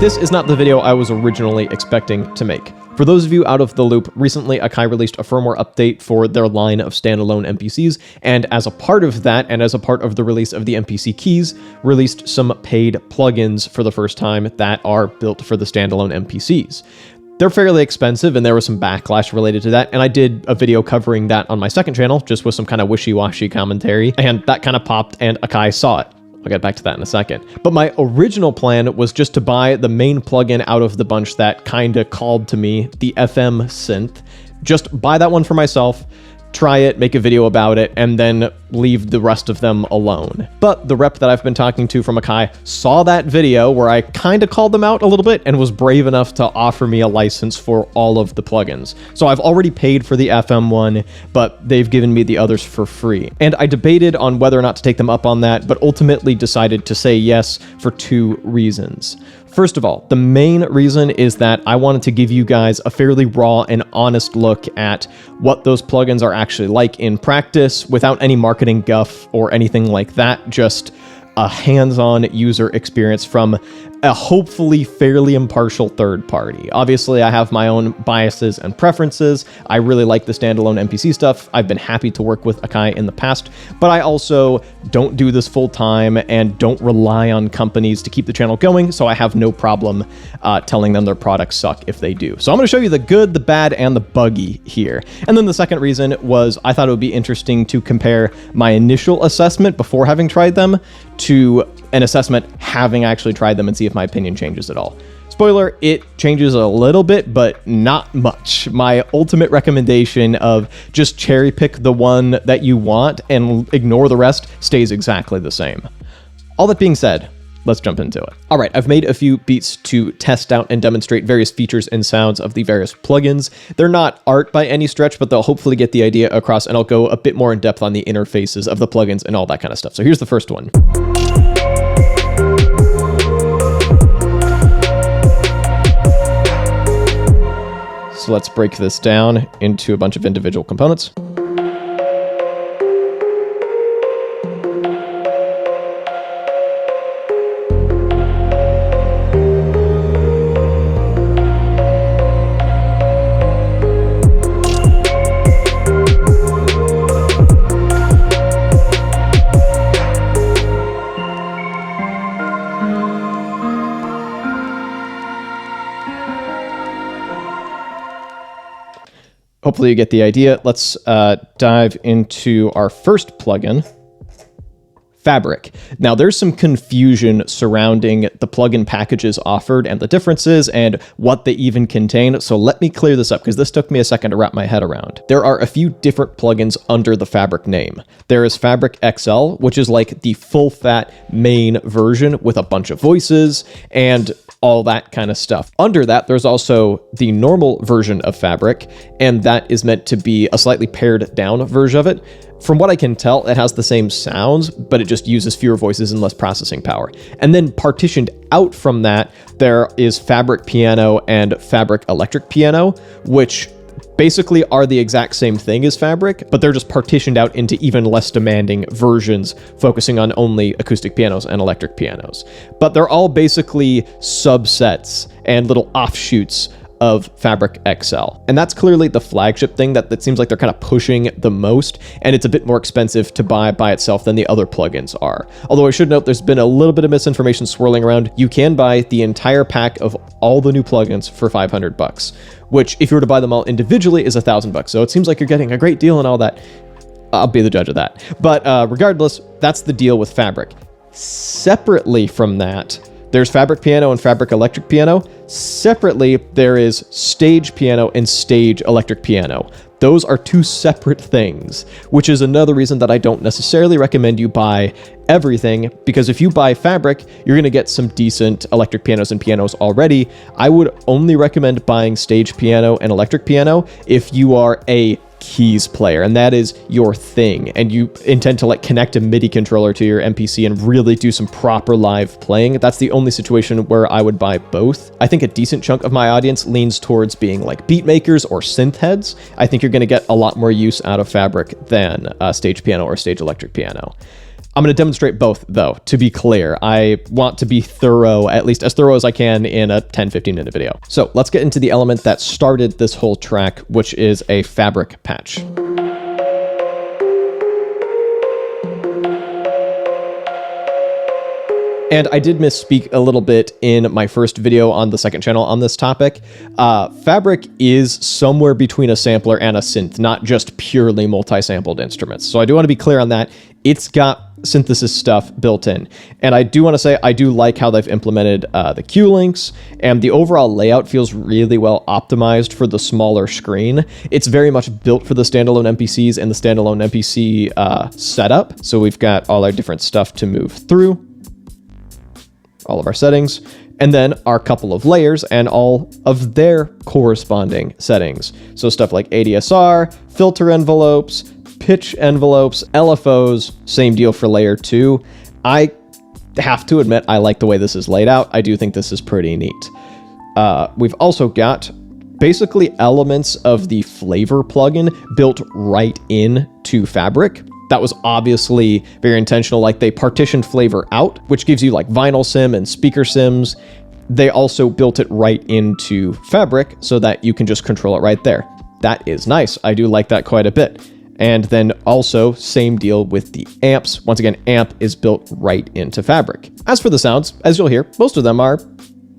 This is not the video I was originally expecting to make. For those of you out of the loop, recently Akai released a firmware update for their line of standalone MPCs, and as a part of that, and as a part of the release of the MPC keys, released some paid plugins for the first time that are built for the standalone MPCs. They're fairly expensive, and there was some backlash related to that, and I did a video covering that on my second channel, just with some kind of wishy-washy commentary, and that kind of popped, and Akai saw it. I'll get back to that in a second. But my original plan was just to buy the main plugin out of the bunch that kinda called to me, the FM Synth. Just buy that one for myself, try it, make a video about it, and then leave the rest of them alone. But the rep that I've been talking to from Akai saw that video where I kind of called them out a little bit and was brave enough to offer me a license for all of the plugins. So I've already paid for the FM one, but they've given me the others for free. And I debated on whether or not to take them up on that, but ultimately decided to say yes for two reasons. First of all, the main reason is that I wanted to give you guys a fairly raw and honest look at what those plugins are actually like in practice without any marketing guff or anything like that, just a hands-on user experience from a hopefully fairly impartial third party. Obviously, I have my own biases and preferences. I really like the standalone MPC stuff. I've been happy to work with Akai in the past, but I also don't do this full time and don't rely on companies to keep the channel going, so I have no problem telling them their products suck if they do. So I'm gonna show you the good, the bad, and the buggy here. And then the second reason was I thought it would be interesting to compare my initial assessment before having tried them to an assessment having actually tried them and see if my opinion changes at all. Spoiler, it changes a little bit, but not much. My ultimate recommendation of just cherry pick the one that you want and ignore the rest stays exactly the same. All that being said, let's jump into it. All right, I've made a few beats to test out and demonstrate various features and sounds of the various plugins. They're not art by any stretch, but they'll hopefully get the idea across, and I'll go a bit more in depth on the interfaces of the plugins and all that kind of stuff. So here's the first one. So let's break this down into a bunch of individual components. Hopefully you get the idea. Let's dive into our first plugin, Fabric. Now there's some confusion surrounding the plugin packages offered and the differences and what they even contain. So let me clear this up because this took me a second to wrap my head around. There are a few different plugins under the Fabric name. There is Fabric XL, which is like the full fat main version with a bunch of voices and all that kind of stuff. Under that, there's also the normal version of Fabric, and that is meant to be a slightly pared down version of it. From what I can tell, it has the same sounds, but it just uses fewer voices and less processing power. And then partitioned out from that, there is Fabric Piano and Fabric Electric Piano, which basically are the exact same thing as Fabric, but they're just partitioned out into even less demanding versions, focusing on only acoustic pianos and electric pianos. But they're all basically subsets and little offshoots of Fabric XL. And that's clearly the flagship thing that seems like they're kind of pushing the most, and it's a bit more expensive to buy by itself than the other plugins are. Although I should note there's been a little bit of misinformation swirling around. You can buy the entire pack of all the new plugins for 500 bucks, which if you were to buy them all individually is $1,000. So it seems like you're getting a great deal and all that. I'll be the judge of that. But regardless, that's the deal with Fabric. Separately from that, there's Fabric Piano and Fabric Electric Piano. Separately, there is Stage Piano and Stage Electric Piano. Those are two separate things, which is another reason that I don't necessarily recommend you buy everything, because if you buy Fabric, you're going to get some decent electric pianos and pianos already. I would only recommend buying Stage Piano and Electric Piano if you are a keys player, and that is your thing, and you intend to like connect a MIDI controller to your MPC and really do some proper live playing. That's the only situation where I would buy both. I think a decent chunk of my audience leans towards being like beat makers or synth heads. I think you're going to get a lot more use out of Fabric than Stage Piano or Stage Electric Piano. I'm going to demonstrate both, though, to be clear. I want to be thorough, at least as thorough as I can in a 10-15 minute video. So let's get into the element that started this whole track, which is a fabric patch. And I did misspeak a little bit in my first video on the second channel on this topic. Fabric is somewhere between a sampler and a synth, not just purely multi-sampled instruments. So I do want to be clear on that. It's got synthesis stuff built in. And I do want to say, I do like how they've implemented the Q links, and the overall layout feels really well optimized for the smaller screen. It's very much built for the standalone MPCs and the standalone MPC setup. So we've got all our different stuff to move through, all of our settings, and then our couple of layers and all of their corresponding settings. So stuff like ADSR, filter envelopes, pitch envelopes, LFOs, same deal for layer 2. I have to admit, I like the way this is laid out. I do think this is pretty neat. We've also got basically elements of the flavor plugin built right into Fabric. That was obviously very intentional. Like, they partitioned flavor out, which gives you like vinyl sim and speaker sims. They also built it right into Fabric so that you can just control it right there. That is nice. I do like that quite a bit. And then also same deal with the amps. Once again, amp is built right into Fabric. As for the sounds, as you'll hear, most of them are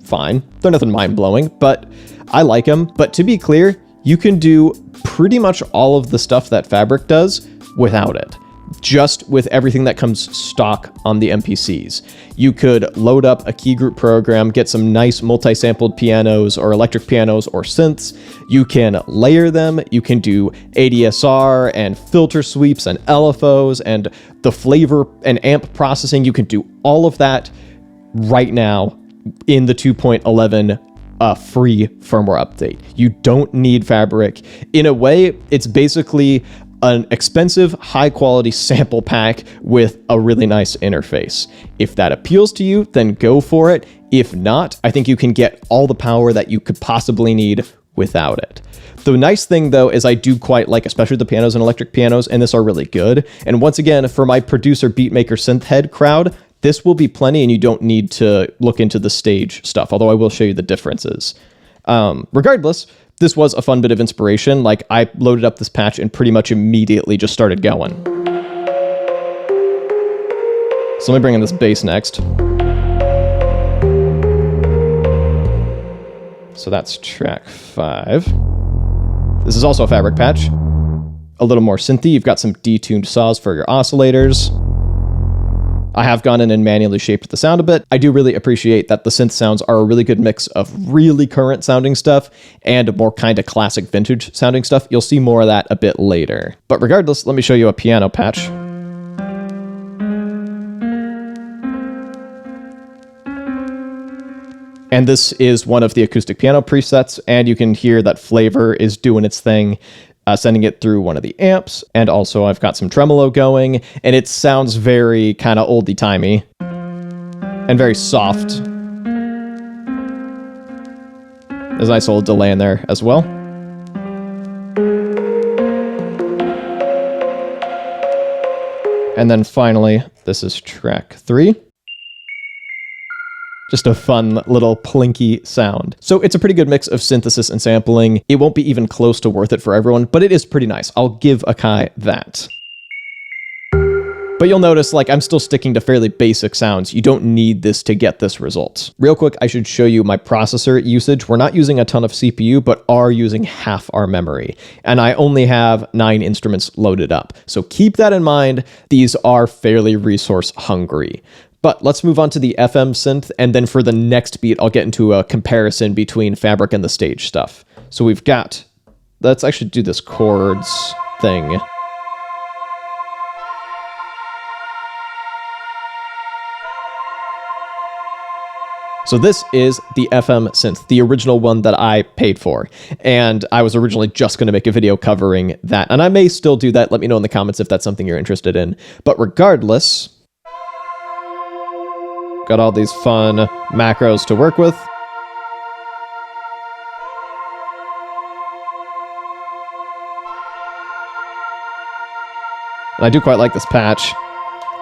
fine. They're nothing mind-blowing, but I like them. But to be clear, you can do pretty much all of the stuff that Fabric does without it, just with everything that comes stock on the MPCs. You could load up a key group program, get some nice multi-sampled pianos or electric pianos or synths. You can layer them. You can do ADSR and filter sweeps and LFOs and the flavor and amp processing. You can do all of that right now in the 2.11 free firmware update. You don't need Fabric. In a way, it's basically an expensive, high-quality sample pack with a really nice interface. If that appeals to you, then go for it. If not, I think you can get all the power that you could possibly need without it. The nice thing, though, is I do quite like, especially the pianos and electric pianos, and this are really good. And once again, for my producer, beatmaker, synth head crowd, this will be plenty, and you don't need to look into the stage stuff, although I will show you the differences. Regardless, this was a fun bit of inspiration. Like, I loaded up this patch and pretty much immediately just started going. So let me bring in this bass next. So that's track 5. This is also a Fabric patch. A little more synthy. You've got some detuned saws for your oscillators. I have gone in and manually shaped the sound a bit. I do really appreciate that the synth sounds are a really good mix of really current sounding stuff and more kind of classic vintage sounding stuff. You'll see more of that a bit later. But regardless, let me show you a piano patch. And this is one of the acoustic piano presets, and you can hear that flavor is doing its thing. Sending it through one of the amps, and also I've got some tremolo going, and it sounds very kind of oldie-timey and very soft. There's a nice little delay in there as well. And then finally, this is track 3. Just a fun little plinky sound. So it's a pretty good mix of synthesis and sampling. It won't be even close to worth it for everyone, but it is pretty nice. I'll give Akai that. But you'll notice, like, I'm still sticking to fairly basic sounds. You don't need this to get this result. Real quick, I should show you my processor usage. We're not using a ton of CPU, but are using half our memory. And I only have 9 instruments loaded up. So keep that in mind. These are fairly resource hungry. But let's move on to the FM synth, and then for the next beat, I'll get into a comparison between Fabric and the stage stuff. So we've got, let's actually do this chords thing. So this is the FM synth, the original one that I paid for. And I was originally just going to make a video covering that. And I may still do that. Let me know in the comments if that's something you're interested in. But regardless, got all these fun macros to work with. And I do quite like this patch.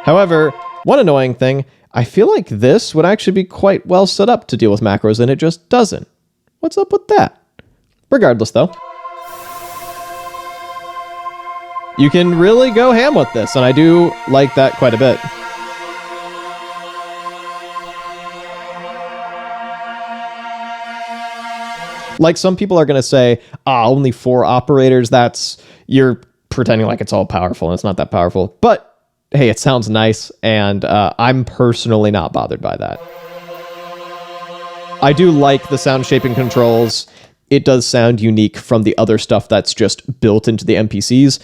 However, one annoying thing, I feel like this would actually be quite well set up to deal with macros, and it just doesn't. What's up with that? Regardless, though, you can really go ham with this, and I do like that quite a bit. Like, some people are going to say, only 4 operators, you're pretending like it's all powerful, and it's not that powerful. But, hey, it sounds nice, and I'm personally not bothered by that. I do like the sound shaping controls. It does sound unique from the other stuff that's just built into the MPCs.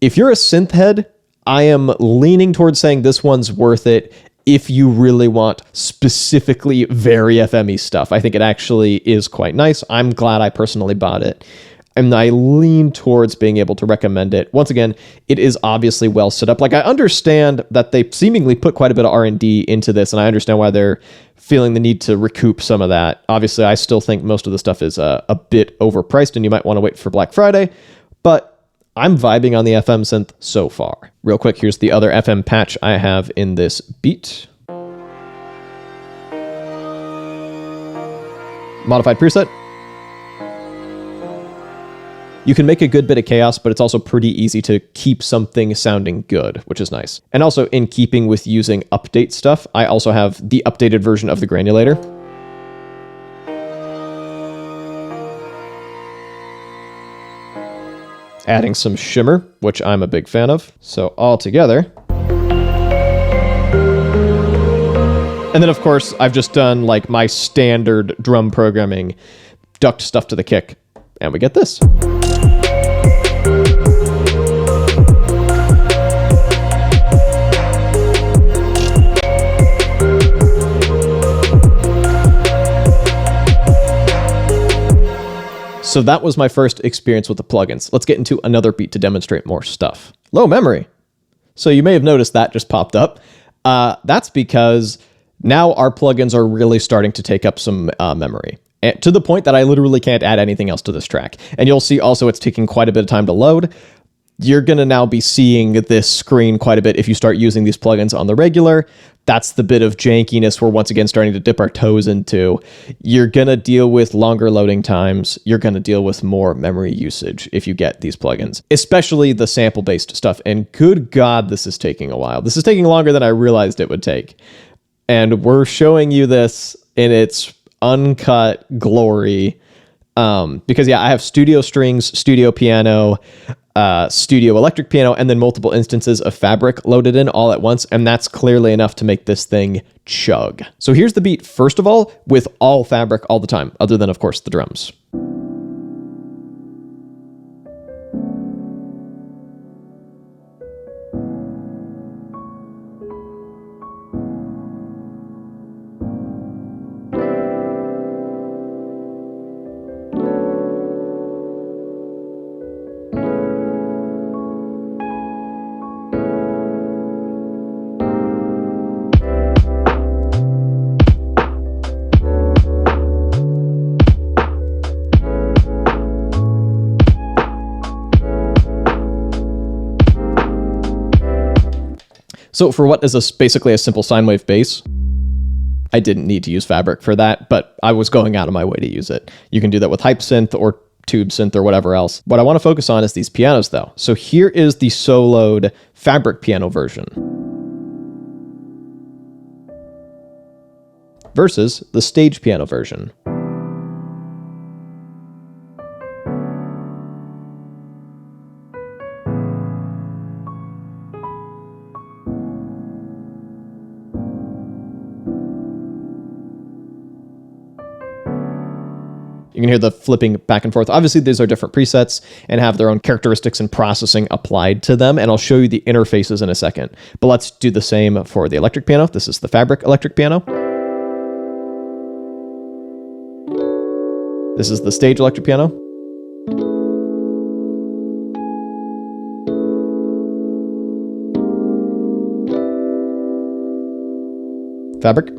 If you're a synth head, I am leaning towards saying this one's worth it if you really want specifically very FME stuff. I think it actually is quite nice. I'm glad I personally bought it, and I lean towards being able to recommend it. Once again, it is obviously well set up. Like, I understand that they seemingly put quite a bit of R&D into this, and I understand why they're feeling the need to recoup some of that. Obviously, I still think most of the stuff is a bit overpriced, and you might want to wait for Black Friday, but I'm vibing on the FM synth so far. Real quick, here's the other FM patch I have in this beat. Modified preset. You can make a good bit of chaos, but it's also pretty easy to keep something sounding good, which is nice. And also, in keeping with using update stuff, I also have the updated version of the granulator. Adding some shimmer, which I'm a big fan of. So all together. And then, of course, I've just done like my standard drum programming, ducked stuff to the kick, and we get this. So that was my first experience with the plugins. Let's get into another beat to demonstrate more stuff. Low memory. So you may have noticed that just popped up. That's because now our plugins are really starting to take up some memory, to the point that I literally can't add anything else to this track. And you'll see also it's taking quite a bit of time to load. You're going to now be seeing this screen quite a bit if you start using these plugins on the regular. That's the bit of jankiness we're once again starting to dip our toes into. You're going to deal with longer loading times. You're going to deal with more memory usage if you get these plugins, especially the sample-based stuff. And good God, this is taking a while. This is taking longer than I realized it would take. And we're showing you this in its uncut glory. Because, yeah, I have studio strings, studio piano, studio electric piano, and then multiple instances of Fabric loaded in all at once, and that's clearly enough to make this thing chug. So here's the beat, first of all, with all Fabric all the time, other than, of course, the drums. So for what is basically a simple sine wave bass, I didn't need to use Fabric for that, but I was going out of my way to use it. You can do that with Hype Synth or Tube Synth or whatever else. What I want to focus on is these pianos though. So here is the soloed Fabric piano version versus the stage piano version. You can hear the flipping back and forth. Obviously, these are different presets and have their own characteristics and processing applied to them, and I'll show you the interfaces in a second. But let's do the same for the electric piano. This is the Fabric electric piano. This is the stage electric piano. Fabric.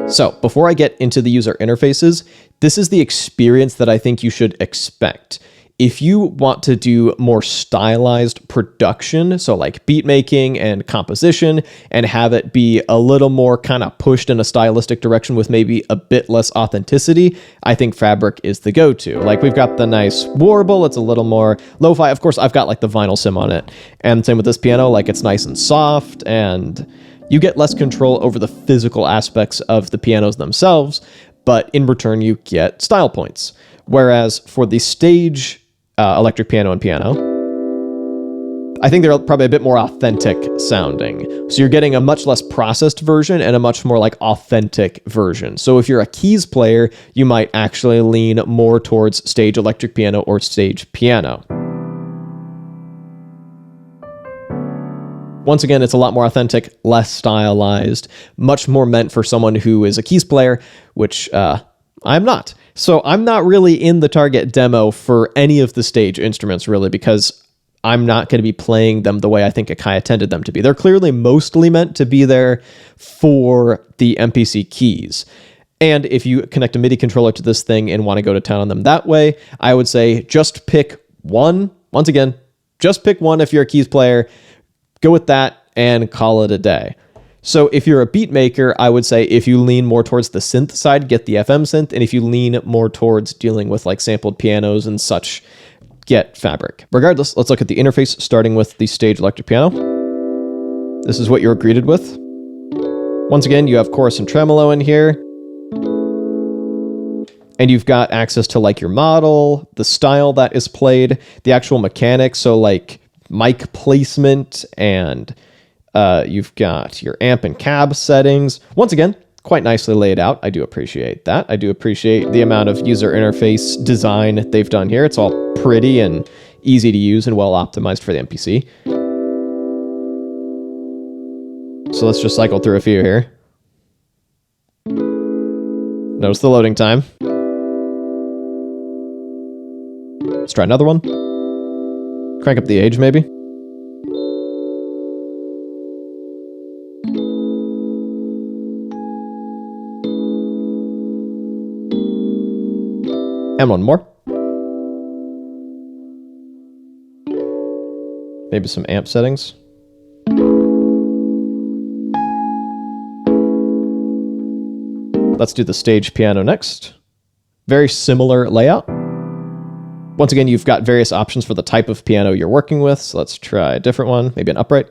So before I get into the user interfaces, this is the experience that I think you should expect. If you want to do more stylized production, so like beat making and composition, and have it be a little more kind of pushed in a stylistic direction with maybe a bit less authenticity, I think Fabric is the go-to. Like, we've got the nice warble, it's a little more lo-fi. Of course, I've got like the vinyl sim on it. And same with this piano, like it's nice and soft, and you get less control over the physical aspects of the pianos themselves, but in return you get style points. Whereas for the stage electric piano and piano, I think they're probably a bit more authentic sounding. So you're getting a much less processed version and a much more like authentic version. So if you're a keys player, you might actually lean more towards stage electric piano or stage piano. Once again, it's a lot more authentic, less stylized, much more meant for someone who is a keys player, which I'm not. So I'm not really in the target demo for any of the stage instruments, really, because I'm not going to be playing them the way I think Akai intended them to be. They're clearly mostly meant to be there for the MPC keys. And if you connect a MIDI controller to this thing and want to go to town on them that way, I would say just pick one. Once again, just pick one if you're a keys player. Go with that and call it a day. So if you're a beat maker, I would say if you lean more towards the synth side, get the FM synth. And if you lean more towards dealing with like sampled pianos and such, get Fabric. Regardless, let's look at the interface, starting with the stage electric piano. This is what you're greeted with. Once again, you have chorus and tremolo in here. And you've got access to like your model, the style that is played, the actual mechanics. So like mic placement, and you've got your amp and cab settings. Once again, quite nicely laid out. I do appreciate that. I do appreciate the amount of user interface design they've done here. It's all pretty and easy to use and well optimized for the MPC. So let's just cycle through a few here. Notice the loading time. Let's try another one. Crank up the age, maybe. And one more. Maybe some amp settings. Let's do the stage piano next. Very similar layout. Once again, you've got various options for the type of piano you're working with. So let's try a different one, maybe an upright.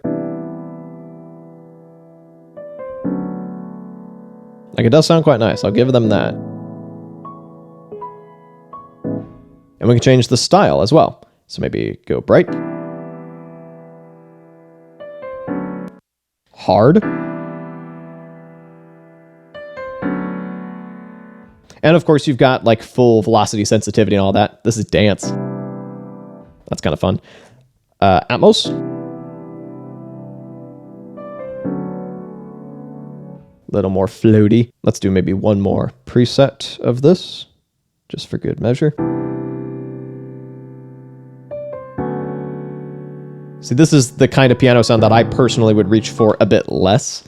Like, it does sound quite nice. I'll give them that. And we can change the style as well. So maybe go bright. Hard. And of course, you've got like full velocity sensitivity and all that. This is dance. That's kind of fun. Atmos. Little more floaty. Let's do maybe one more preset of this, just for good measure. See, this is the kind of piano sound that I personally would reach for a bit less.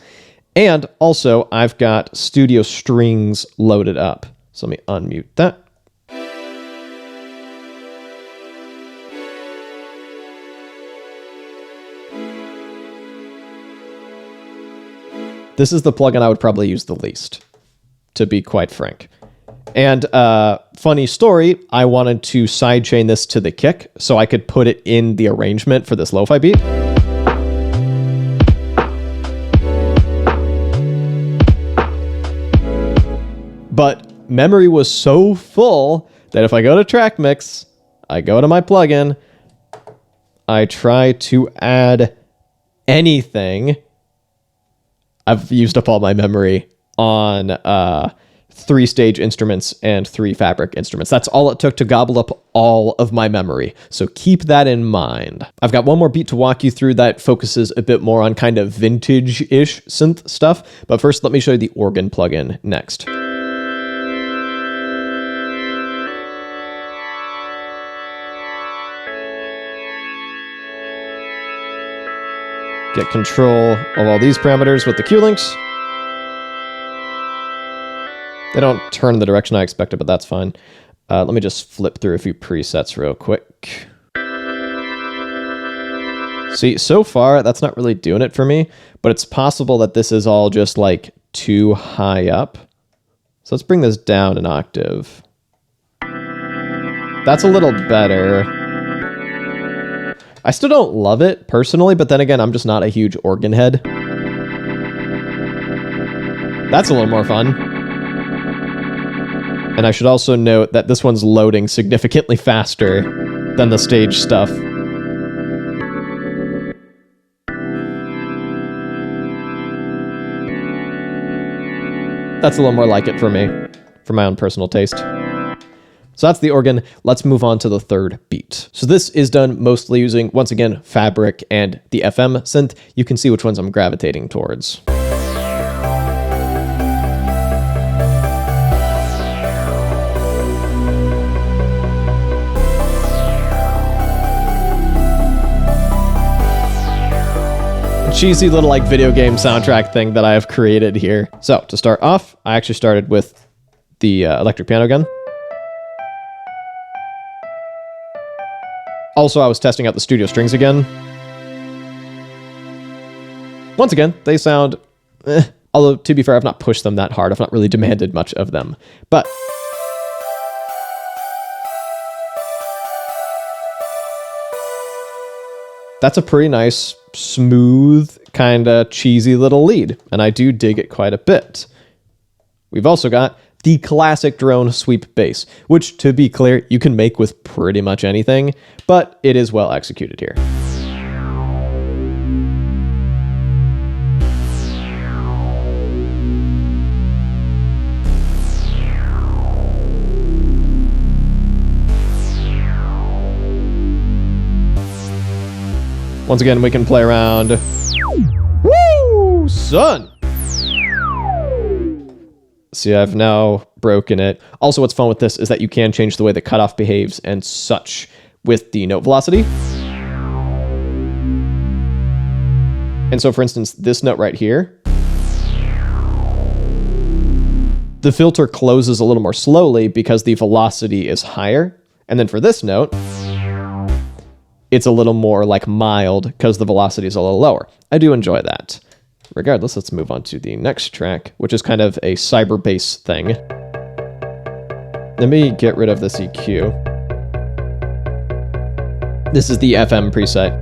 And also, I've got studio strings loaded up. So let me unmute that. This is the plugin I would probably use the least, to be quite frank. And funny story, I wanted to sidechain this to the kick so I could put it in the arrangement for this lo-fi beat. But memory was so full that if I go to track mix, I go to my plugin, I try to add anything. I've used up all my memory on 3 stage instruments and 3 fabric instruments. That's all it took to gobble up all of my memory. So keep that in mind. I've got one more beat to walk you through that focuses a bit more on kind of vintage-ish synth stuff. But first, let me show you the organ plugin next. Get control of all these parameters with the Q links. They don't turn in the direction I expected, but that's fine. Let me just flip through a few presets real quick. See, so far, that's not really doing it for me, but it's possible that this is all just like too high up. So let's bring this down an octave. That's a little better. I still don't love it personally, but then again, I'm just not a huge organ head. That's a little more fun. And I should also note that this one's loading significantly faster than the stage stuff. That's a little more like it for me, for my own personal taste. So that's the organ. Let's move on to the third beat. So this is done mostly using, once again, Fabric and the FM synth. You can see which ones I'm gravitating towards. Cheesy little like video game soundtrack thing that I have created here. So to start off, I actually started with the electric piano gun. Also, I was testing out the studio strings again. Once again, they sound although to be fair, I've not pushed them that hard. I've not really demanded much of them, but that's a pretty nice, smooth, kind of cheesy little lead, and I do dig it quite a bit. We've also got the classic drone sweep bass, which, to be clear, you can make with pretty much anything, but it is well executed here. Once again, we can play around. Woo, son! See, I've now broken it. Also, what's fun with this is that you can change the way the cutoff behaves and such with the note velocity. And so, for instance, this note right here, the filter closes a little more slowly because the velocity is higher. And then for this note, it's a little more like mild because the velocity is a little lower. I do enjoy that. Regardless, let's move on to the next track, which is kind of a cyber bass thing. Let me get rid of this EQ. This is the FM preset.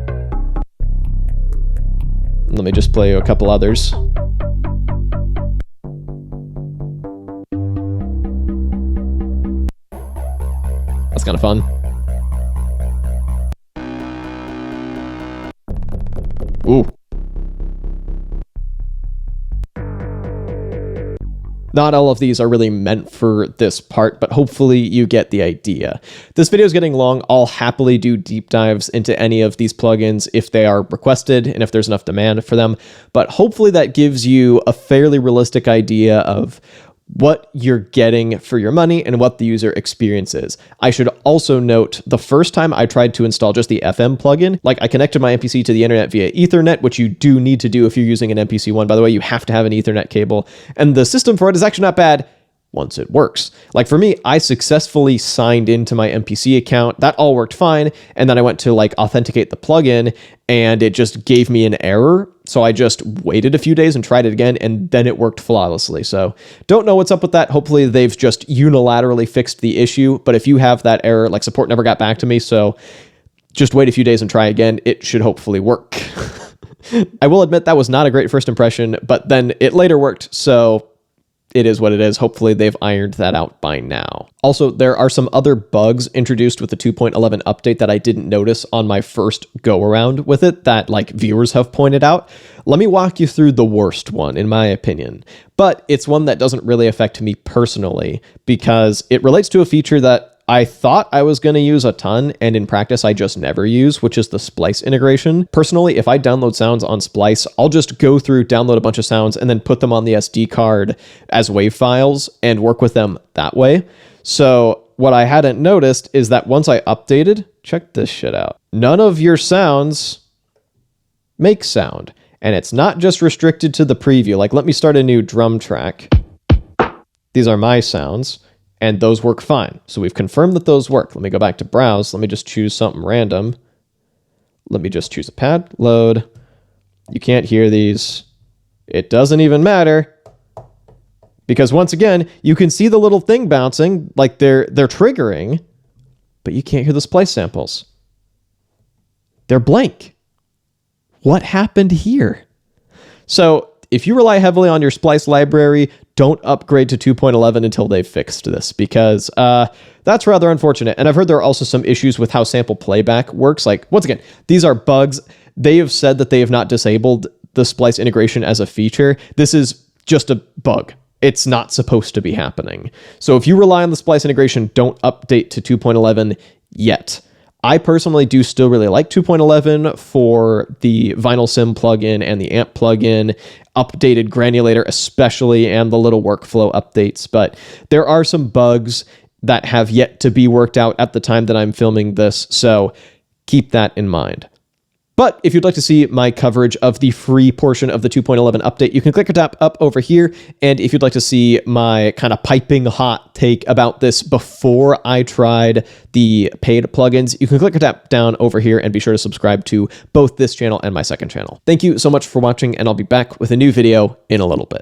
Let me just play you a couple others. That's kind of fun. Ooh. Not all of these are really meant for this part, but hopefully you get the idea. This video is getting long. I'll happily do deep dives into any of these plugins if they are requested and if there's enough demand for them, but hopefully that gives you a fairly realistic idea of what you're getting for your money and what the user experience is. I should also note the first time I tried to install just the FM plugin, like I connected my MPC to the internet via Ethernet, which you do need to do if you're using an MPC one. By the way, you have to have an Ethernet cable, and the system for it is actually not bad once it works. Like for me, I successfully signed into my MPC account. That all worked fine. And then I went to like authenticate the plugin and it just gave me an error. So I just waited a few days and tried it again, and then it worked flawlessly. So don't know what's up with that. Hopefully they've just unilaterally fixed the issue. But if you have that error, like support never got back to me. So just wait a few days and try again. It should hopefully work. I will admit that was not a great first impression, but then it later worked. So it is what it is. Hopefully they've ironed that out by now. Also, there are some other bugs introduced with the 2.11 update that I didn't notice on my first go around with it that like viewers have pointed out. Let me walk you through the worst one in my opinion, but it's one that doesn't really affect me personally because it relates to a feature that I thought I was going to use a ton, and in practice I just never use, which is the Splice integration. Personally, if I download sounds on Splice, I'll just go through, download a bunch of sounds, and then put them on the SD card as WAV files and work with them that way. So what I hadn't noticed is that once I updated, check this shit out. None of your sounds make sound, and it's not just restricted to the preview. Like, let me start a new drum track. These are my sounds. and those work fine. So we've confirmed that those work. Let me go back to browse. Let me just choose something random. Let me just choose a pad, load. You can't hear these. It doesn't even matter. Because once again, you can see the little thing bouncing, like they're triggering, but you can't hear the splice samples. They're blank. What happened here? So if you rely heavily on your splice library, don't upgrade to 2.11 until they've fixed this, because that's rather unfortunate. And I've heard there are also some issues with how sample playback works. Like, once again, these are bugs. They have said that they have not disabled the splice integration as a feature. This is just a bug. It's not supposed to be happening. So if you rely on the splice integration, don't update to 2.11 yet. I personally do still really like 2.11 for the Vinyl Sim plugin and the Amp plugin, updated granulator especially, and the little workflow updates. But there are some bugs that have yet to be worked out at the time that I'm filming this, so keep that in mind. But if you'd like to see my coverage of the free portion of the 2.11 update, you can click or tap up over here. And if you'd like to see my kind of piping hot take about this before I tried the paid plugins, you can click or tap down over here and be sure to subscribe to both this channel and my second channel. Thank you so much for watching, and I'll be back with a new video in a little bit.